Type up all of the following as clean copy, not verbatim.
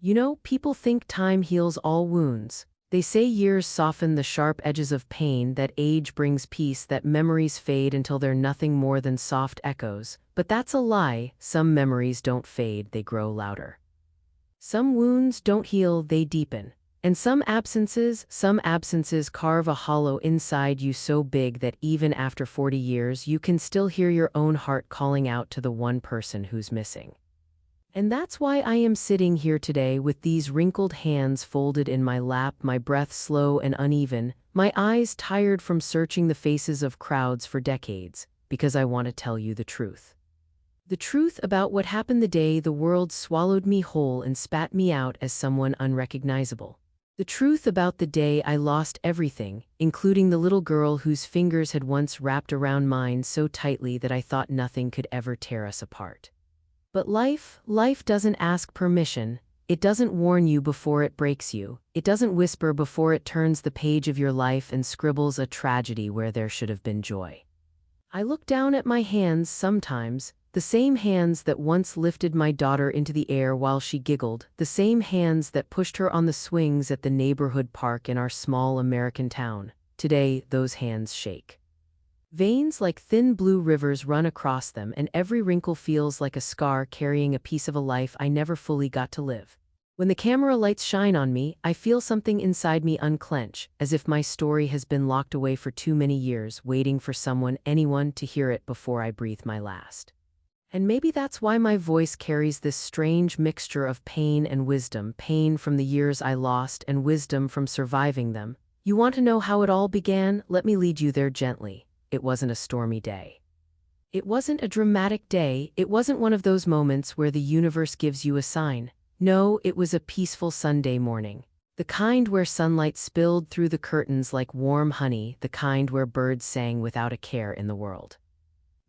You know, people think time heals all wounds. They say years soften the sharp edges of pain, that age brings peace, that memories fade until they're nothing more than soft echoes. But that's a lie. Some memories don't fade, they grow louder. Some wounds don't heal, they deepen. And some absences carve a hollow inside you so big that even after 40 years, you can still hear your own heart calling out to the one person who's missing. And that's why I am sitting here today with these wrinkled hands folded in my lap, my breath slow and uneven, my eyes tired from searching the faces of crowds for decades, because I want to tell you the truth. The truth about what happened the day the world swallowed me whole and spat me out as someone unrecognizable. The truth about the day I lost everything, including the little girl whose fingers had once wrapped around mine so tightly that I thought nothing could ever tear us apart. But life doesn't ask permission. It doesn't warn you before it breaks you. It doesn't whisper before it turns the page of your life and scribbles a tragedy where there should have been joy. I look down at my hands sometimes, the same hands that once lifted my daughter into the air while she giggled, the same hands that pushed her on the swings at the neighborhood park in our small American town. Today, those hands shake. Veins like thin blue rivers run across them, and every wrinkle feels like a scar carrying a piece of a life I never fully got to live. When the camera lights shine on me, I feel something inside me unclench, as if my story has been locked away for too many years, waiting for anyone to hear it before I breathe my last. And maybe that's why my voice carries this strange mixture of pain and wisdom, pain from the years I lost and wisdom from surviving them. You want to know how it all began? Let me lead you there gently. It wasn't a stormy day. It wasn't a dramatic day. It wasn't one of those moments where the universe gives you a sign. No, it was a peaceful Sunday morning. The kind where sunlight spilled through the curtains like warm honey, the kind where birds sang without a care in the world.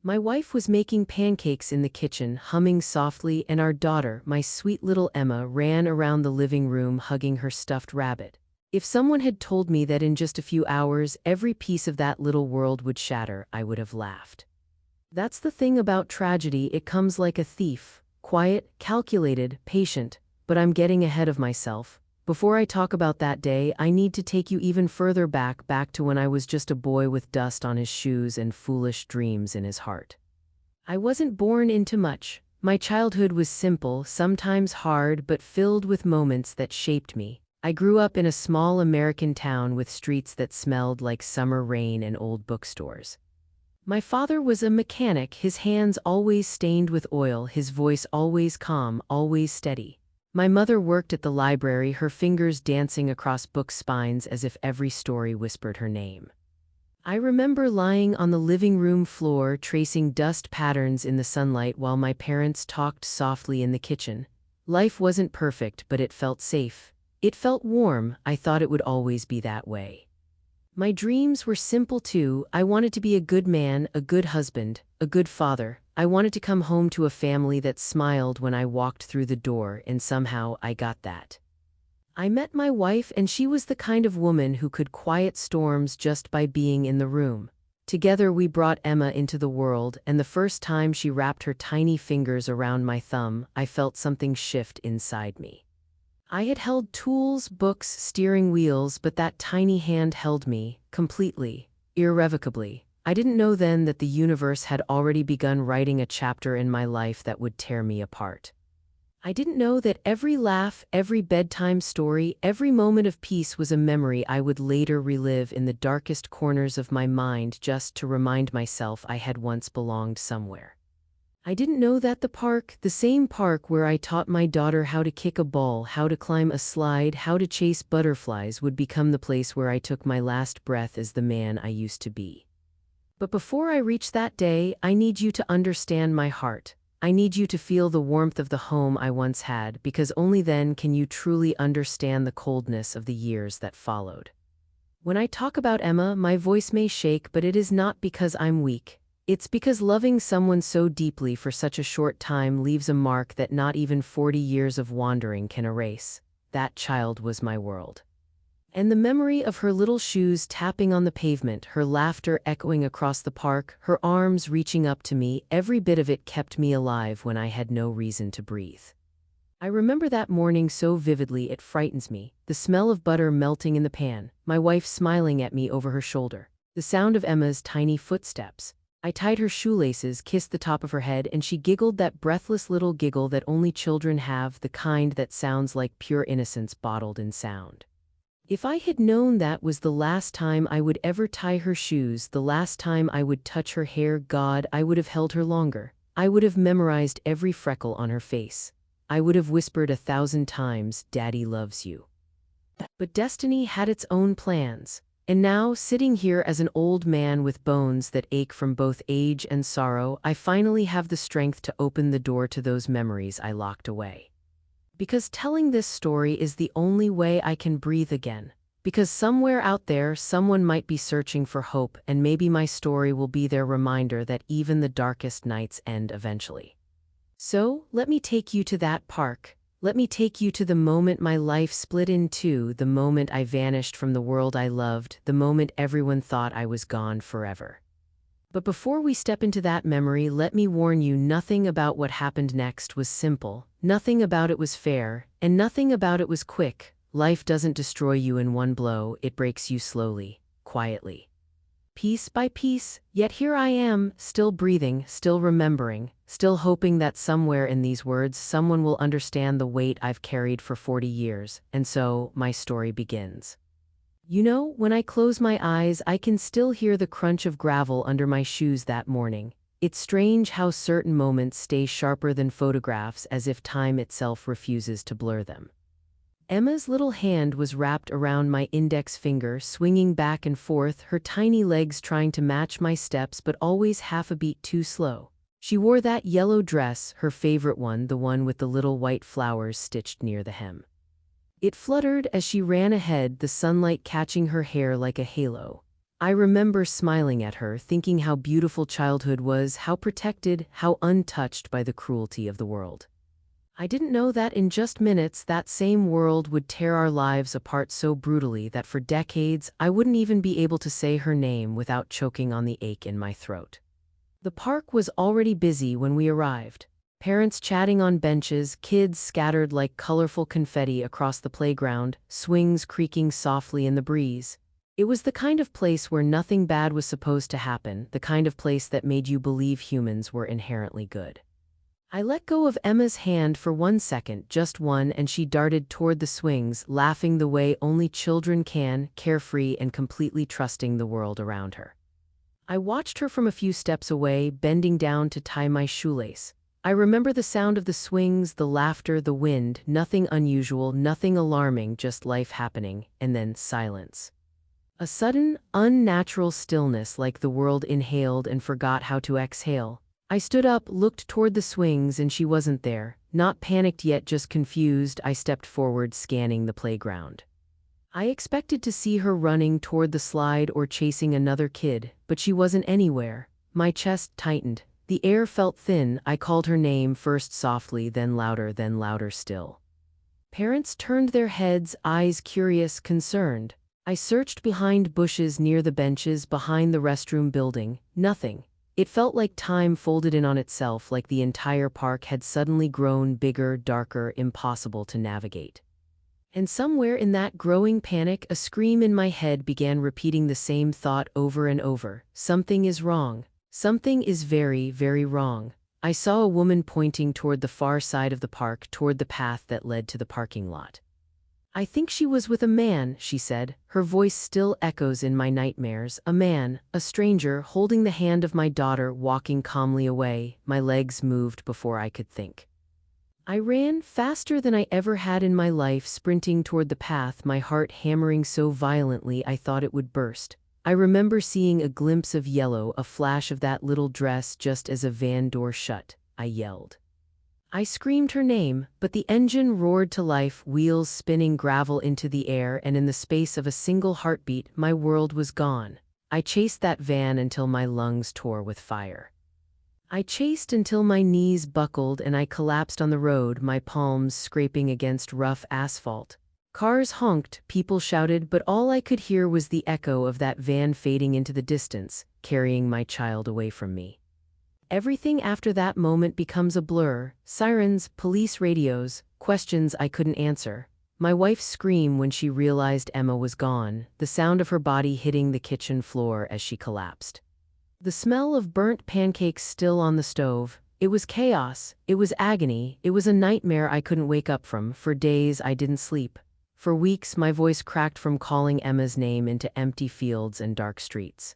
My wife was making pancakes in the kitchen, humming softly, and our daughter, my sweet little Emma, ran around the living room hugging her stuffed rabbit. If someone had told me that in just a few hours every piece of that little world would shatter, I would have laughed. That's the thing about tragedy, it comes like a thief, quiet, calculated, patient, but I'm getting ahead of myself. Before I talk about that day, I need to take you even further back to when I was just a boy with dust on his shoes and foolish dreams in his heart. I wasn't born into much. My childhood was simple, sometimes hard, but filled with moments that shaped me. I grew up in a small American town with streets that smelled like summer rain and old bookstores. My father was a mechanic, his hands always stained with oil, his voice always calm, always steady. My mother worked at the library, her fingers dancing across book spines as if every story whispered her name. I remember lying on the living room floor, tracing dust patterns in the sunlight while my parents talked softly in the kitchen. Life wasn't perfect, but it felt safe. It felt warm. I thought it would always be that way. My dreams were simple too. I wanted to be a good man, a good husband, a good father. I wanted to come home to a family that smiled when I walked through the door, and somehow I got that. I met my wife, and she was the kind of woman who could quiet storms just by being in the room. Together we brought Emma into the world, and the first time she wrapped her tiny fingers around my thumb, I felt something shift inside me. I had held tools, books, steering wheels, but that tiny hand held me, completely, irrevocably. I didn't know then that the universe had already begun writing a chapter in my life that would tear me apart. I didn't know that every laugh, every bedtime story, every moment of peace was a memory I would later relive in the darkest corners of my mind just to remind myself I had once belonged somewhere. I didn't know that the same park where I taught my daughter how to kick a ball, how to climb a slide, how to chase butterflies, would become the place where I took my last breath as the man I used to be. But before I reach that day, I need you to understand my heart. I need you to feel the warmth of the home I once had, because only then can you truly understand the coldness of the years that followed. When I talk about Emma, my voice may shake, but it is not because I'm weak. It's because loving someone so deeply for such a short time leaves a mark that not even 40 years of wandering can erase. That child was my world. And the memory of her little shoes tapping on the pavement, her laughter echoing across the park, her arms reaching up to me, every bit of it kept me alive when I had no reason to breathe. I remember that morning so vividly it frightens me, the smell of butter melting in the pan, my wife smiling at me over her shoulder, the sound of Emma's tiny footsteps. I tied her shoelaces, kissed the top of her head, and she giggled that breathless little giggle that only children have, the kind that sounds like pure innocence bottled in sound. If I had known that was the last time I would ever tie her shoes, the last time I would touch her hair, God, I would have held her longer. I would have memorized every freckle on her face. I would have whispered 1,000 times, "Daddy loves you." But destiny had its own plans. And now, sitting here as an old man with bones that ache from both age and sorrow, I finally have the strength to open the door to those memories I locked away. Because telling this story is the only way I can breathe again. Because somewhere out there, someone might be searching for hope, and maybe my story will be their reminder that even the darkest nights end eventually. So, let me take you to that park. Let me take you to the moment my life split in two, the moment I vanished from the world I loved, the moment everyone thought I was gone forever. But before we step into that memory, let me warn you, nothing about what happened next was simple, nothing about it was fair, and nothing about it was quick. Life doesn't destroy you in one blow, it breaks you slowly, quietly. Piece by piece, yet here I am, still breathing, still remembering, still hoping that somewhere in these words someone will understand the weight I've carried for 40 years, and so my story begins. You know, when I close my eyes, I can still hear the crunch of gravel under my shoes that morning. It's strange how certain moments stay sharper than photographs, as if time itself refuses to blur them. Emma's little hand was wrapped around my index finger, swinging back and forth, her tiny legs trying to match my steps but always half a beat too slow. She wore that yellow dress, her favorite one, the one with the little white flowers stitched near the hem. It fluttered as she ran ahead, the sunlight catching her hair like a halo. I remember smiling at her, thinking how beautiful childhood was, how protected, how untouched by the cruelty of the world. I didn't know that in just minutes that same world would tear our lives apart so brutally that for decades I wouldn't even be able to say her name without choking on the ache in my throat. The park was already busy when we arrived. Parents chatting on benches, kids scattered like colorful confetti across the playground, swings creaking softly in the breeze. It was the kind of place where nothing bad was supposed to happen, the kind of place that made you believe humans were inherently good. I let go of Emma's hand for 1 second, just one, and she darted toward the swings, laughing the way only children can, carefree and completely trusting the world around her. I watched her from a few steps away, bending down to tie my shoelace. I remember the sound of the swings, the laughter, the wind, nothing unusual, nothing alarming, just life happening, and then silence. A sudden, unnatural stillness, like the world inhaled and forgot how to exhale. I stood up, looked toward the swings, and she wasn't there. Not panicked yet, just confused, I stepped forward, scanning the playground. I expected to see her running toward the slide or chasing another kid, but she wasn't anywhere. My chest tightened. The air felt thin. I called her name, first softly, then louder still. Parents turned their heads, eyes curious, concerned. I searched behind bushes near the benches, behind the restroom building. Nothing. It felt like time folded in on itself, like the entire park had suddenly grown bigger, darker, impossible to navigate. And somewhere in that growing panic, a scream in my head began repeating the same thought over and over. Something is wrong. Something is very, very wrong. I saw a woman pointing toward the far side of the park, toward the path that led to the parking lot. "I think she was with a man," she said. Her voice still echoes in my nightmares. A man, a stranger, holding the hand of my daughter, walking calmly away. My legs moved before I could think. I ran faster than I ever had in my life, sprinting toward the path, my heart hammering so violently I thought it would burst. I remember seeing a glimpse of yellow, a flash of that little dress just as a van door shut. I yelled. I screamed her name, but the engine roared to life, wheels spinning, gravel into the air, and in the space of a single heartbeat, my world was gone. I chased that van until my lungs tore with fire. I chased until my knees buckled and I collapsed on the road, my palms scraping against rough asphalt. Cars honked, people shouted, but all I could hear was the echo of that van fading into the distance, carrying my child away from me. everything after that moment becomes a blur: sirens, police radios, questions I couldn't answer. My wife's scream when she realized Emma was gone, the sound of her body hitting the kitchen floor as she collapsed. The smell of burnt pancakes still on the stove. It was chaos, it was agony, it was a nightmare I couldn't wake up from. For days I didn't sleep. For weeks my voice cracked from calling Emma's name into empty fields and dark streets.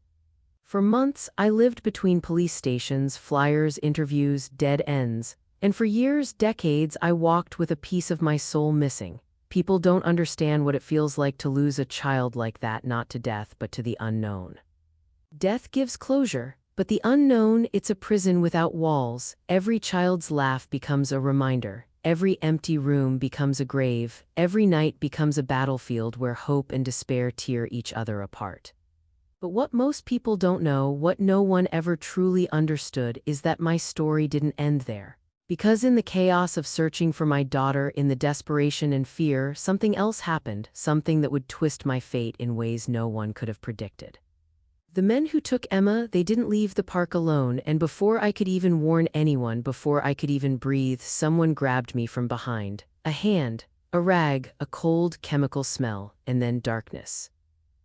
For months I lived between police stations, flyers, interviews, dead ends. And for years, decades, I walked with a piece of my soul missing. People don't understand what it feels like to lose a child like that, not to death, but to the unknown. Death gives closure, but the unknown, it's a prison without walls. Every child's laugh becomes a reminder. Every empty room becomes a grave. Every night becomes a battlefield where hope and despair tear each other apart. But what most people don't know, what no one ever truly understood, is that my story didn't end there. Because in the chaos of searching for my daughter, in the desperation and fear, something else happened, something that would twist my fate in ways no one could have predicted. The men who took Emma, they didn't leave the park alone, and before I could even warn anyone, before I could even breathe, someone grabbed me from behind. A hand, a rag, a cold chemical smell, and then darkness.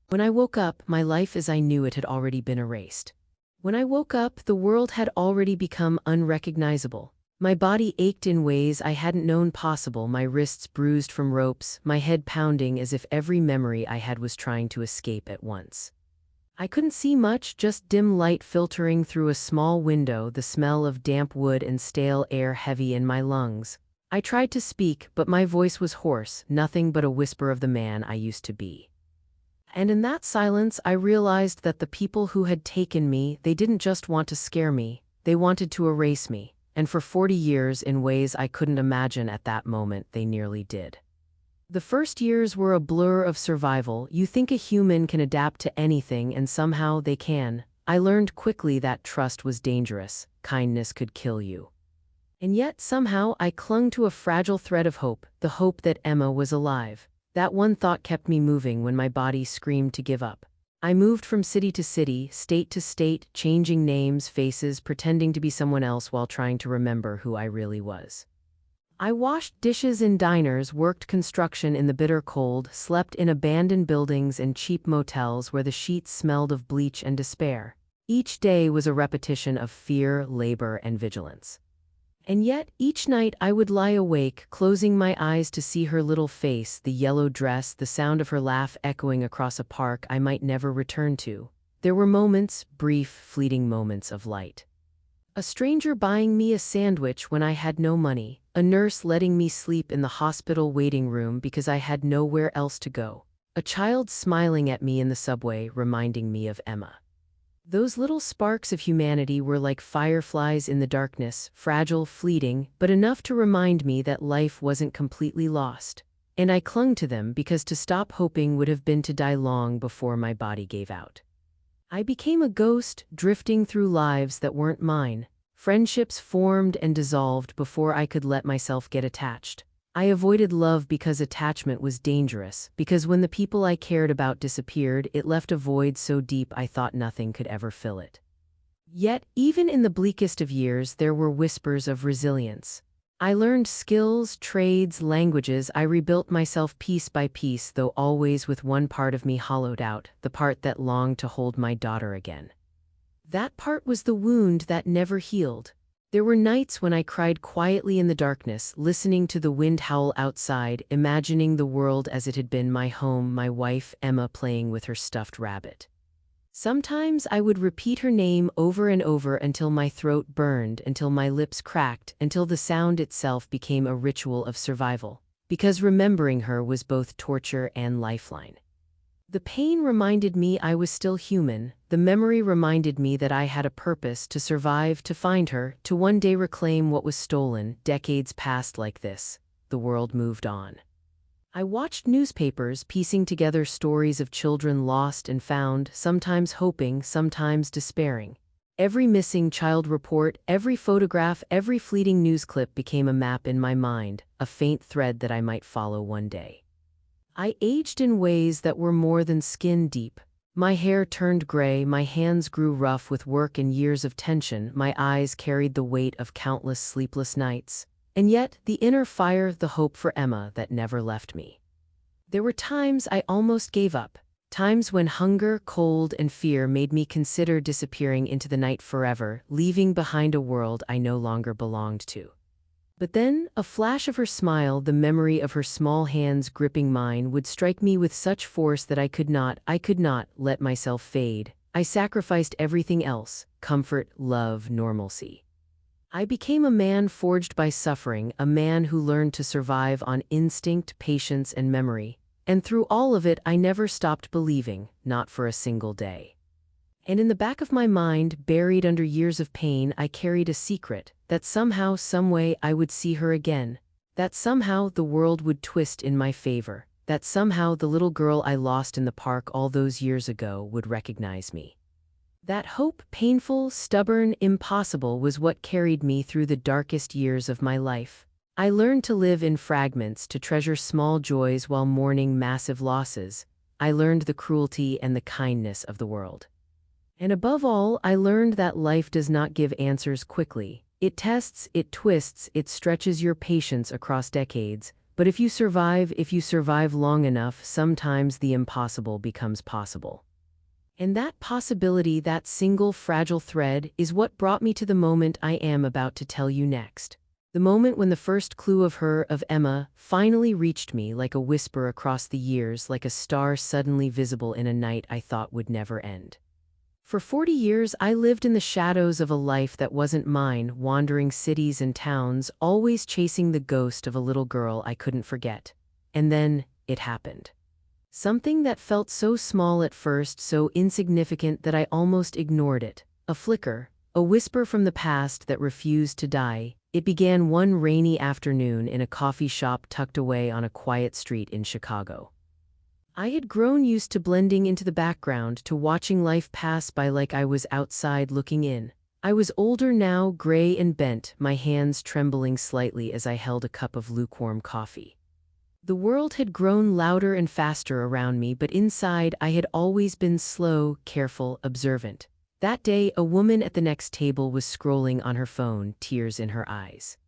When I woke up, my life as I knew it had already been erased. When I woke up, the world had already become unrecognizable. My body ached in ways I hadn't known possible, my wrists bruised from ropes, my head pounding as if every memory I had was trying to escape at once. I couldn't see much, just dim light filtering through a small window, the smell of damp wood and stale air heavy in my lungs. I tried to speak, but my voice was hoarse, nothing but a whisper of the man I used to be. And in that silence, I realized that the people who had taken me, they didn't just want to scare me, they wanted to erase me. And for 40 years, in ways I couldn't imagine at that moment, they nearly did. The first years were a blur of survival. You think a human can adapt to anything, and somehow they can. I learned quickly that trust was dangerous, kindness could kill you. And yet, somehow, I clung to a fragile thread of hope, the hope that Emma was alive. That one thought kept me moving when my body screamed to give up. I moved from city to city, state to state, changing names, faces, pretending to be someone else while trying to remember who I really was. I washed dishes in diners, worked construction in the bitter cold, slept in abandoned buildings and cheap motels where the sheets smelled of bleach and despair. Each day was a repetition of fear, labor, and vigilance. And yet, each night I would lie awake, closing my eyes to see her little face, the yellow dress, the sound of her laugh echoing across a park I might never return to. There were moments, brief, fleeting moments of light. A stranger buying me a sandwich when I had no money, a nurse letting me sleep in the hospital waiting room because I had nowhere else to go, a child smiling at me in the subway, reminding me of Emma. Those little sparks of humanity were like fireflies in the darkness, fragile, fleeting, but enough to remind me that life wasn't completely lost. And I clung to them because to stop hoping would have been to die long before my body gave out. I became a ghost, drifting through lives that weren't mine. Friendships formed and dissolved before I could let myself get attached. I avoided love because attachment was dangerous, because when the people I cared about disappeared, it left a void so deep I thought nothing could ever fill it. Yet, even in the bleakest of years, there were whispers of resilience. I learned skills, trades, languages. I rebuilt myself piece by piece, though always with one part of me hollowed out, the part that longed to hold my daughter again. That part was the wound that never healed. There were nights when I cried quietly in the darkness, listening to the wind howl outside, imagining the world as it had been my home, my wife, Emma, playing with her stuffed rabbit. Sometimes I would repeat her name over and over until my throat burned, until my lips cracked, until the sound itself became a ritual of survival, because remembering her was both torture and lifeline. The pain reminded me I was still human. The memory reminded me that I had a purpose: to survive, to find her, to one day reclaim what was stolen. Decades passed like this. The world moved on. I watched newspapers piecing together stories of children lost and found, sometimes hoping, sometimes despairing. Every missing child report, every photograph, every fleeting news clip became a map in my mind, a faint thread that I might follow one day. I aged in ways that were more than skin deep. My hair turned gray, my hands grew rough with work and years of tension, my eyes carried the weight of countless sleepless nights. And yet, the inner fire, the hope for Emma that never left me. There were times I almost gave up, times when hunger, cold, and fear made me consider disappearing into the night forever, leaving behind a world I no longer belonged to. But then, a flash of her smile, the memory of her small hands gripping mine would strike me with such force that I could not let myself fade. I sacrificed everything else: comfort, love, normalcy. I became a man forged by suffering, a man who learned to survive on instinct, patience, and memory. And through all of it, I never stopped believing, not for a single day. And in the back of my mind, buried under years of pain, I carried a secret, that somehow, someway, I would see her again, that somehow the world would twist in my favor, that somehow the little girl I lost in the park all those years ago would recognize me. That hope, painful, stubborn, impossible, was what carried me through the darkest years of my life. I learned to live in fragments, to treasure small joys while mourning massive losses. I learned the cruelty and the kindness of the world. And above all, I learned that life does not give answers quickly. It tests, it twists, it stretches your patience across decades. But if you survive long enough, sometimes the impossible becomes possible. And that possibility, that single fragile thread, is what brought me to the moment I am about to tell you next. The moment when the first clue of Emma, finally reached me like a whisper across the years, like a star suddenly visible in a night I thought would never end. For 40 years, I lived in the shadows of a life that wasn't mine, wandering cities and towns, always chasing the ghost of a little girl I couldn't forget. And then, it happened. Something that felt so small at first, so insignificant that I almost ignored it. A flicker, a whisper from the past that refused to die. It began one rainy afternoon in a coffee shop tucked away on a quiet street in Chicago. I had grown used to blending into the background, to watching life pass by like I was outside looking in. I was older now, gray and bent, my hands trembling slightly as I held a cup of lukewarm coffee. The world had grown louder and faster around me, but inside I had always been slow, careful, observant. That day, a woman at the next table was scrolling on her phone, tears in her eyes.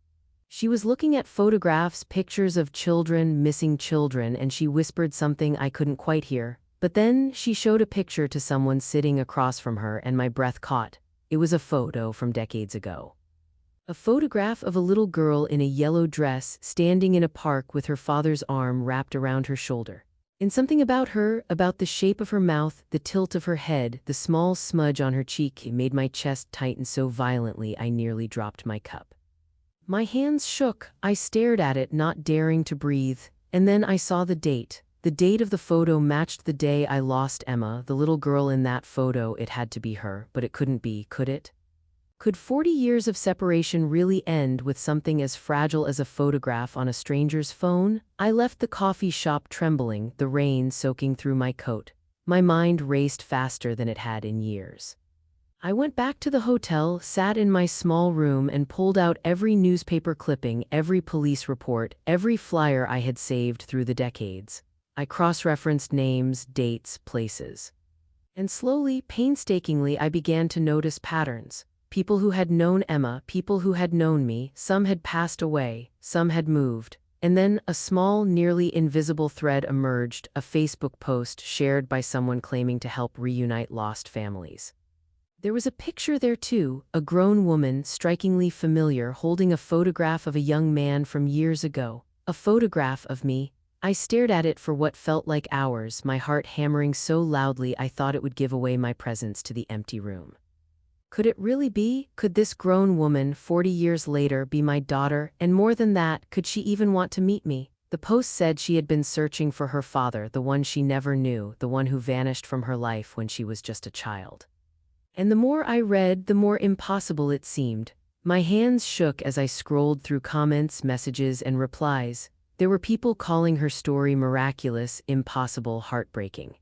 She was looking at photographs, pictures of children, missing children, and she whispered something I couldn't quite hear. But then she showed a picture to someone sitting across from her, and my breath caught. It was a photo from decades ago. A photograph of a little girl in a yellow dress, standing in a park with her father's arm wrapped around her shoulder. And something about her, about the shape of her mouth, the tilt of her head, the small smudge on her cheek, made my chest tighten so violently I nearly dropped my cup. My hands shook. I stared at it, not daring to breathe. And then I saw the date. The date of the photo matched the day I lost Emma, the little girl in that photo. It had to be her, but it couldn't be, could it? Could 40 years of separation really end with something as fragile as a photograph on a stranger's phone? I left the coffee shop trembling, the rain soaking through my coat. My mind raced faster than it had in years. I went back to the hotel, sat in my small room, and pulled out every newspaper clipping, every police report, every flyer I had saved through the decades. I cross-referenced names, dates, places. And slowly, painstakingly, I began to notice patterns. People who had known Emma, people who had known me, some had passed away, some had moved. And then a small, nearly invisible thread emerged, a Facebook post shared by someone claiming to help reunite lost families. There was a picture there too, a grown woman, strikingly familiar, holding a photograph of a young man from years ago. A photograph of me. I stared at it for what felt like hours, my heart hammering so loudly I thought it would give away my presence to the empty room. Could it really be? Could this grown woman, 40 years later, be my daughter? And more than that, could she even want to meet me? The post said she had been searching for her father, the one she never knew, the one who vanished from her life when she was just a child. And the more I read, the more impossible it seemed. My hands shook as I scrolled through comments, messages, and replies. There were people calling her story miraculous, impossible, heartbreaking.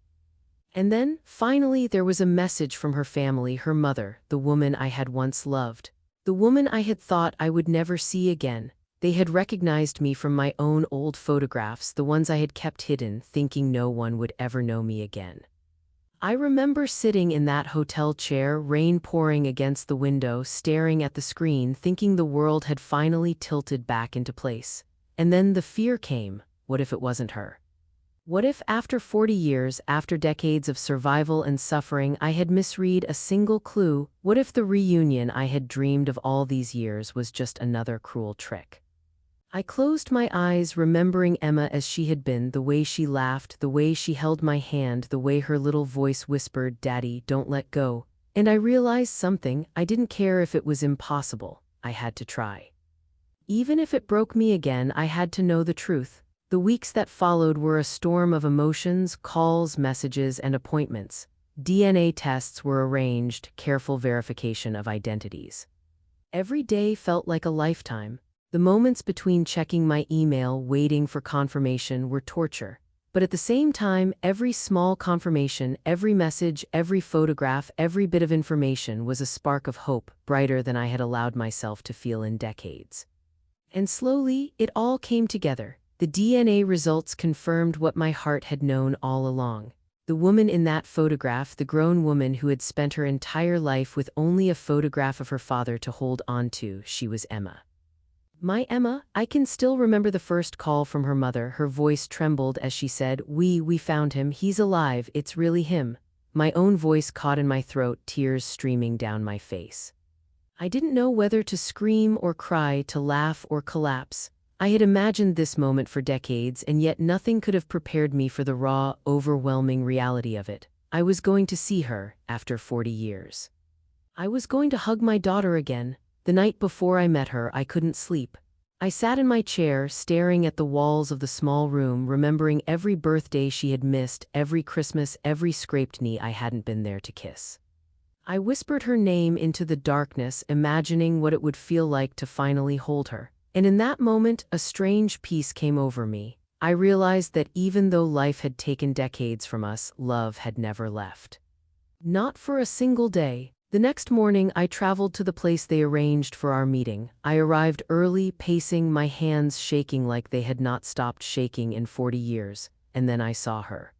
And then, finally, there was a message from her family, her mother, the woman I had once loved. The woman I had thought I would never see again. They had recognized me from my own old photographs, the ones I had kept hidden, thinking no one would ever know me again. I remember sitting in that hotel chair, rain pouring against the window, staring at the screen, thinking the world had finally tilted back into place. And then the fear came. What if it wasn't her? What if after 40 years, after decades of survival and suffering, I had misread a single clue? What if the reunion I had dreamed of all these years was just another cruel trick? I closed my eyes, remembering Emma as she had been, the way she laughed, the way she held my hand, the way her little voice whispered, "Daddy, don't let go." And I realized something. I didn't care if it was impossible. I had to try. Even if it broke me again, I had to know the truth. The weeks that followed were a storm of emotions, calls, messages, and appointments. DNA tests were arranged, careful verification of identities. Every day felt like a lifetime. The moments between checking my email, waiting for confirmation, were torture. But at the same time, every small confirmation, every message, every photograph, every bit of information was a spark of hope, brighter than I had allowed myself to feel in decades. And slowly, it all came together. The DNA results confirmed what my heart had known all along. The woman in that photograph, the grown woman who had spent her entire life with only a photograph of her father to hold on to, she was Emma. My Emma. I can still remember the first call from her mother. Her voice trembled as she said, We found him. He's alive. It's really him." My own voice caught in my throat, tears streaming down my face. I didn't know whether to scream or cry, to laugh or collapse. I had imagined this moment for decades, and yet nothing could have prepared me for the raw, overwhelming reality of it. I was going to see her after 40 years. I was going to hug my daughter again. The night before I met her, I couldn't sleep. I sat in my chair, staring at the walls of the small room, remembering every birthday she had missed, every Christmas, every scraped knee I hadn't been there to kiss. I whispered her name into the darkness, imagining what it would feel like to finally hold her. And in that moment, a strange peace came over me. I realized that even though life had taken decades from us, love had never left. Not for a single day. The next morning, I traveled to the place they arranged for our meeting. I arrived early, pacing, my hands shaking like they had not stopped shaking in 40 years, and then I saw her.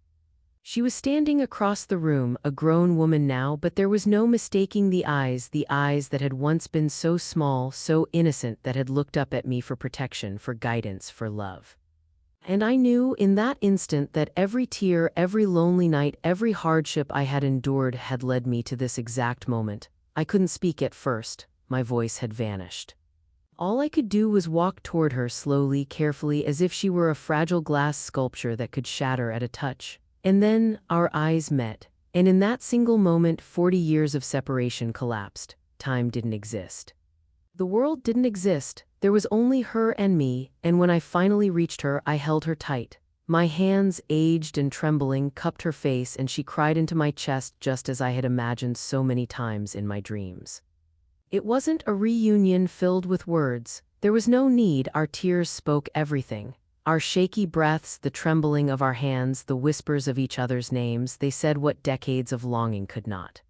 She was standing across the room, a grown woman now, but there was no mistaking the eyes that had once been so small, so innocent, that had looked up at me for protection, for guidance, for love. And I knew in that instant that every tear, every lonely night, every hardship I had endured had led me to this exact moment. I couldn't speak at first. My voice had vanished. All I could do was walk toward her slowly, carefully, as if she were a fragile glass sculpture that could shatter at a touch. And then our eyes met. And in that single moment, 40 years of separation collapsed. Time didn't exist. The world didn't exist. There was only her and me, and when I finally reached her, I held her tight. My hands, aged and trembling, cupped her face, and she cried into my chest just as I had imagined so many times in my dreams. It wasn't a reunion filled with words. There was no need. Our tears spoke everything. Our shaky breaths, the trembling of our hands, the whispers of each other's names, they said what decades of longing could not.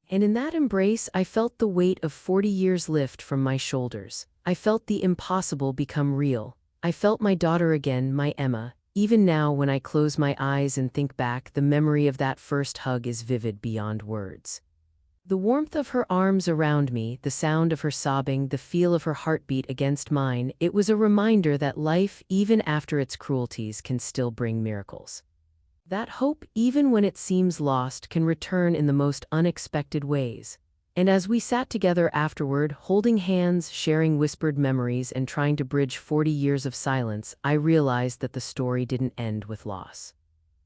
And in that embrace, I felt the weight of 40 years lift from my shoulders. I felt the impossible become real. I felt my daughter again, my Emma. Even now, when I close my eyes and think back, the memory of that first hug is vivid beyond words. The warmth of her arms around me, the sound of her sobbing, the feel of her heartbeat against mine, it was a reminder that life, even after its cruelties, can still bring miracles. That hope, even when it seems lost, can return in the most unexpected ways. And as we sat together afterward, holding hands, sharing whispered memories, and trying to bridge 40 years of silence, I realized that the story didn't end with loss.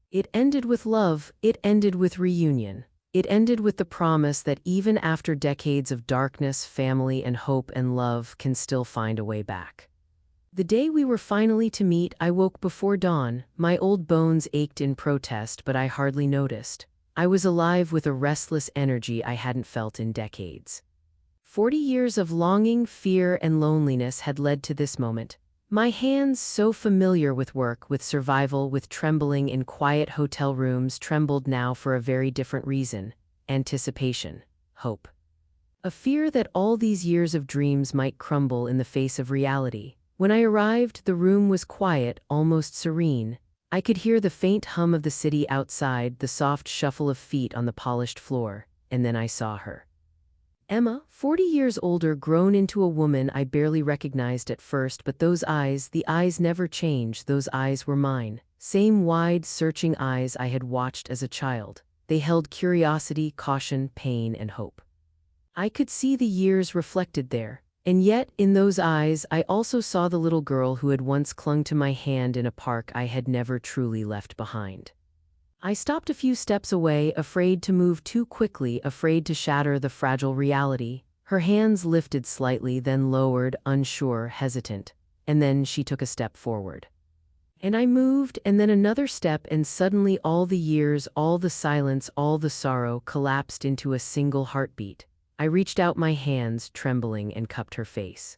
It ended with love. It ended with reunion. It ended with the promise that even after decades of darkness, family and hope and love can still find a way back. The day we were finally to meet, I woke before dawn. My old bones ached in protest, but I hardly noticed. I was alive with a restless energy I hadn't felt in decades. 40 years of longing, fear, and loneliness had led to this moment. My hands, so familiar with work, with survival, with trembling in quiet hotel rooms, trembled now for a very different reason: anticipation, hope. A fear that all these years of dreams might crumble in the face of reality. When I arrived, the room was quiet, almost serene. I could hear the faint hum of the city outside, the soft shuffle of feet on the polished floor, and then I saw her. Emma, 40 years older, grown into a woman I barely recognized at first, but those eyes, the eyes never changed. Those eyes were mine. Same wide, searching eyes I had watched as a child. They held curiosity, caution, pain, and hope. I could see the years reflected there. And yet, in those eyes, I also saw the little girl who had once clung to my hand in a park I had never truly left behind. I stopped a few steps away, afraid to move too quickly, afraid to shatter the fragile reality. Her hands lifted slightly, then lowered, unsure, hesitant. And then she took a step forward. And I moved, and then another step, and suddenly all the years, all the silence, all the sorrow collapsed into a single heartbeat. I reached out my hands, trembling, and cupped her face.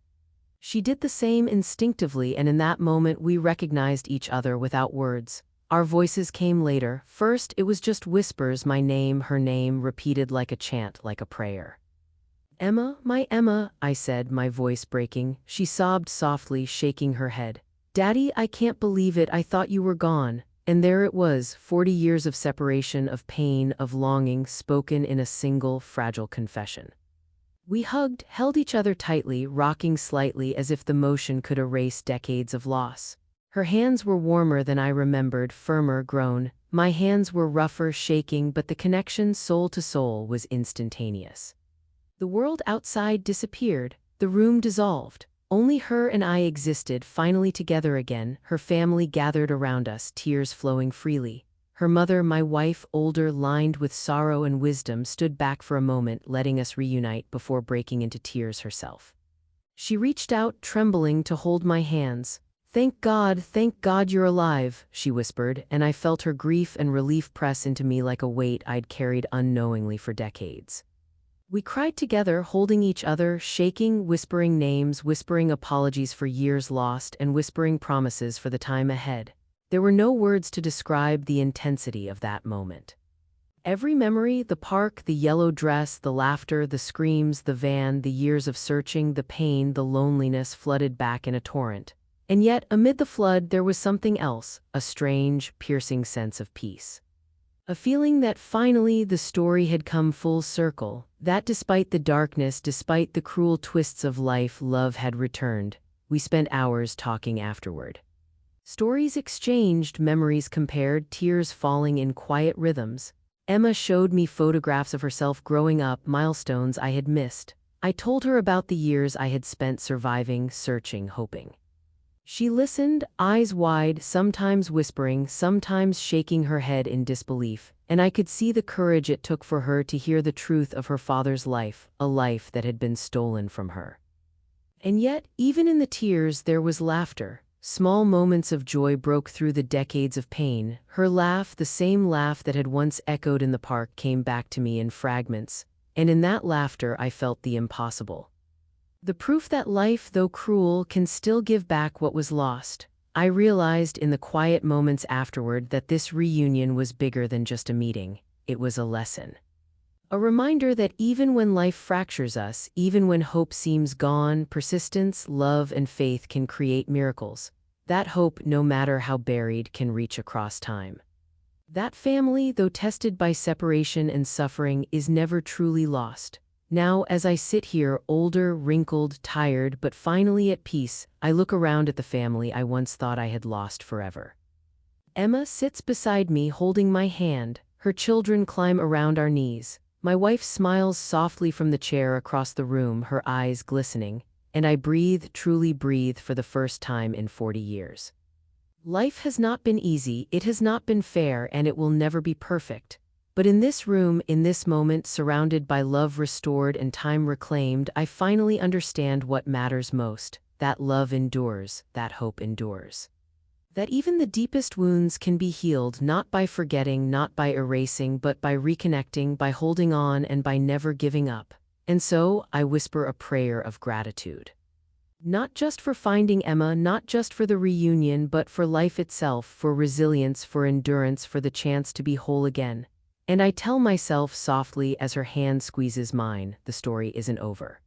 She did the same instinctively, and in that moment we recognized each other without words. Our voices came later. First, it was just whispers, my name, her name, repeated like a chant, like a prayer. "Emma, my Emma," I said, my voice breaking. She sobbed softly, shaking her head. "Daddy, I can't believe it. I thought you were gone." And there it was, 40 years of separation, of pain, of longing, spoken in a single, fragile confession. We hugged, held each other tightly, rocking slightly as if the motion could erase decades of loss. Her hands were warmer than I remembered, firmer, grown. My hands were rougher, shaking, but the connection soul to soul was instantaneous. The world outside disappeared, the room dissolved. Only her and I existed, finally together again. Her family gathered around us, tears flowing freely. Her mother, my wife, older, lined with sorrow and wisdom, stood back for a moment, letting us reunite before breaking into tears herself. She reached out, trembling, to hold my hands. Thank God you're alive," she whispered, and I felt her grief and relief press into me like a weight I'd carried unknowingly for decades. We cried together, holding each other, shaking, whispering names, whispering apologies for years lost, and whispering promises for the time ahead. There were no words to describe the intensity of that moment. Every memory, the park, the yellow dress, the laughter, the screams, the van, the years of searching, the pain, the loneliness, flooded back in a torrent. And yet, amid the flood, there was something else, a strange, piercing sense of peace. A feeling that finally the story had come full circle, that despite the darkness, despite the cruel twists of life, love had returned. We spent hours talking afterward. Stories exchanged, memories compared, tears falling in quiet rhythms. Emma showed me photographs of herself growing up, milestones I had missed. I told her about the years I had spent surviving, searching, hoping. She listened, eyes wide, sometimes whispering, sometimes shaking her head in disbelief, and I could see the courage it took for her to hear the truth of her father's life, a life that had been stolen from her. And yet, even in the tears, there was laughter. Small moments of joy broke through the decades of pain. Her laugh, the same laugh that had once echoed in the park, came back to me in fragments, and in that laughter I felt the impossible. The proof that life, though cruel, can still give back what was lost. I realized in the quiet moments afterward that this reunion was bigger than just a meeting. It was a lesson. A reminder that even when life fractures us, even when hope seems gone, persistence, love, and faith can create miracles. That hope, no matter how buried, can reach across time. That family, though tested by separation and suffering, is never truly lost. Now, as I sit here, older, wrinkled, tired, but finally at peace, I look around at the family I once thought I had lost forever. Emma sits beside me, holding my hand. Her children climb around our knees. My wife smiles softly from the chair across the room, her eyes glistening, and I breathe, truly breathe, for the first time in 40 years. Life has not been easy, it has not been fair, and it will never be perfect. But in this room, in this moment, surrounded by love restored and time reclaimed, I finally understand what matters most. That love endures, that hope endures. That even the deepest wounds can be healed, not by forgetting, not by erasing, but by reconnecting, by holding on, and by never giving up. And so, I whisper a prayer of gratitude. Not just for finding Emma, not just for the reunion, but for life itself, for resilience, for endurance, for the chance to be whole again. And I tell myself softly as her hand squeezes mine, the story isn't over.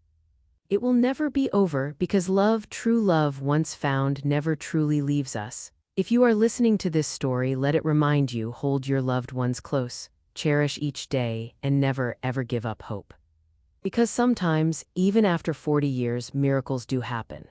It will never be over, because love, true love once found, never truly leaves us. If you are listening to this story, let it remind you: hold your loved ones close, cherish each day, and never, ever give up hope. Because sometimes, even after 40 years, miracles do happen.